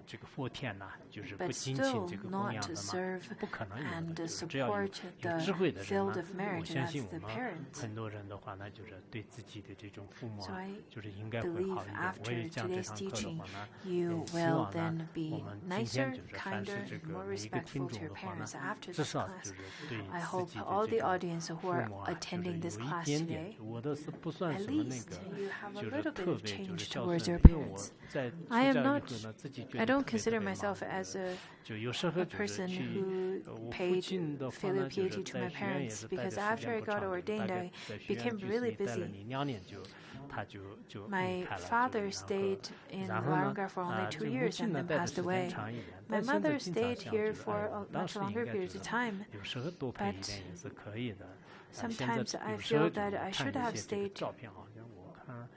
这个佛天呐，就是不 but 精勤 still 这个供 not 养 to 的嘛， serve 不可能有 and 的。就是只要有 support 有智 the 慧的人 field 呢， of 我 merit, 相 that's 信我 the 们 parents? 很多人的话呢，就是对自己的这种父母 So 啊 I， 就是应该会 believe 好一点。我 after 也讲这 today's 堂课的 teaching, 话呢， you 希 will 望 then 呢， be 我们今天 nicer, 就是凡是 kinder, 这个 more 每一个 respectful 听 to 众 your 的话呢， parents after 至 this 少 class. 就是对 I 自 hope 己的 all 这 the 个 audience who 父 are 母啊，就是 attending 有 this 一 class 点点 today, 我的是不算 at 什么那 least 个， you have a 就是 little bit 特 of 别就是 change 孝 towards 顺， your 因为我 parents. 在出 I am 家以 not, 后呢，自己觉 I 得 don't 特别 consider 特别忙， myself 就 as 是 a 就有时候 a 就是 person 去 who 我父 paid 亲的话 filial 呢，就 piety 是 to 在 my 学院也 parents 是待的 because 时 after 间 I 不 got 长，大 ordained, 概 I 在学院 became 居 really 士待了 busy. 你2年他就离 My 开了， father 然后 stayed in 然后呢 Varunga for only 2这母 years 亲 and 呢 then 待的 passed 时间 away. 长一点， My 但现在 mother 经常 stayed 想 here 就是 for 哎 a 我当 much 时应 longer 该 period 就 of 是 time. 有时候多陪一 But 点也是可以的。现 sometimes 在 I 有时候 feel 就 that 是 I 看 should 一 have 些这个 stayed 照片，好像我看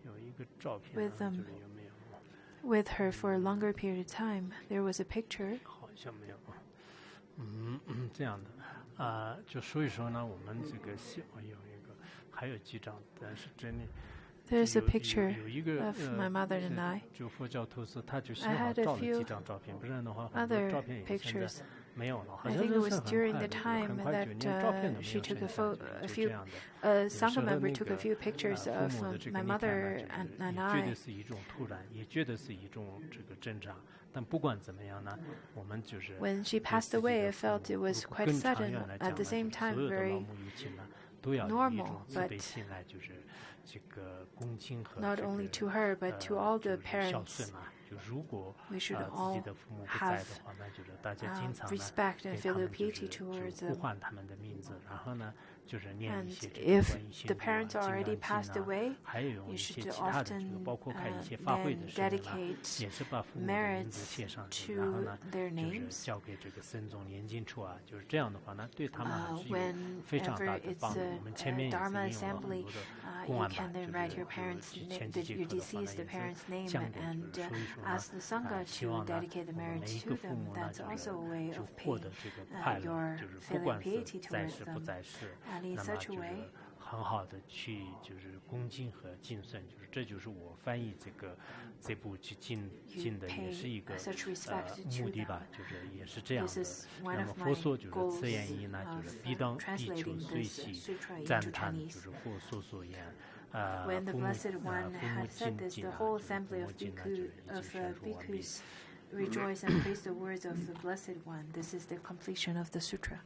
有一个照片 with 就是 them 有没有？ with her for a longer period of time. There was a picture. 好像没有。这样的就所以说呢，我们这个有一个还有几张，但是真的。 There's a picture 有一个 of my mother and I. 就佛教徒是他就幸 I 好 had a 照了 few 几张照片，不然的话很多 other 照片也现在 pictures. 没有了，好 I 像 think 是 it was 很 during 快 the 的， time 很快就 that 连照片都没 she 有 took 剩 a 下， photo, 就 a 这 few 样的。 Sangha 有时候 member 那 took 个 a few pictures 父 of 母的这个 my 离开 mother 呢，就是 and 也觉 I. 得是一种突然，也觉得是一种这个正常。但不管怎么样呢，我们就是 When she 对 passed 自己 away, 的 I 父 felt 母 it was 如果 quite 更长 sudden. 远来 At 讲 the 呢， same 就是 time, 所有的 very 老母母亲呢，都要以一 normal, 种慈 but 悲心来，就是这个恭敬和 not 这 only 个 to her, but to all the 就是孝 parents. 顺啊。就如果 We should 自己 all 的父母不在 have 的话，那就是大家经常呢 respect and 给他们就 filial piety 是 towards 呼 them. 唤他们的名字，然后呢，就是念一些 if the parents already passed away, 还有用 you 一些 should 其他的这个 often 包括开一些法会 then 的时候呢 dedicate 也是把父母的名字 merits 写上去，然后 to 呢 their 就是 names. 交给这个僧众年金处啊，就是这样的话呢对他们还是有 Whenever 非常大的 it's 帮助。我们前面也是 Dharma 引用了很 assembly, 多的 you 公案吧， can 就 then 是 write your parents' 前 name, 几节 your 课的话呢 deceased 也 parents' 是 name 向着 and 就是说一说 ask the sangha 希 to 望呢 dedicate the 我们 merits 每一 to 个父 them. 母呢 That's 就 also 是 a way 就 of 获 paying 得这个快乐， your 就是不 filial 管是 piety 在 towards 世不 them. 在世， And in 那么 such 就 a 是 way, 很好的去就是恭敬和敬顺，就是这就是我翻译这部去敬的也是一个 such respect to 目的吧， them. 就是也是这样 This 的。 is one 那么 of 佛 my 说就是 goals 此言意呢，就 of 是必求 translating 随 this 喜 sutra 赞 into 叹，就 Chinese. 是佛所言。 When the 父母 Blessed One 父 had 母 said 敬 this, 敬 the 啊， whole 就是父 assembly 母 of 敬呢，就 bhikkhus 是已经是说完毕。 rejoice and praise the words of the Blessed One. This is the completion of the sutra.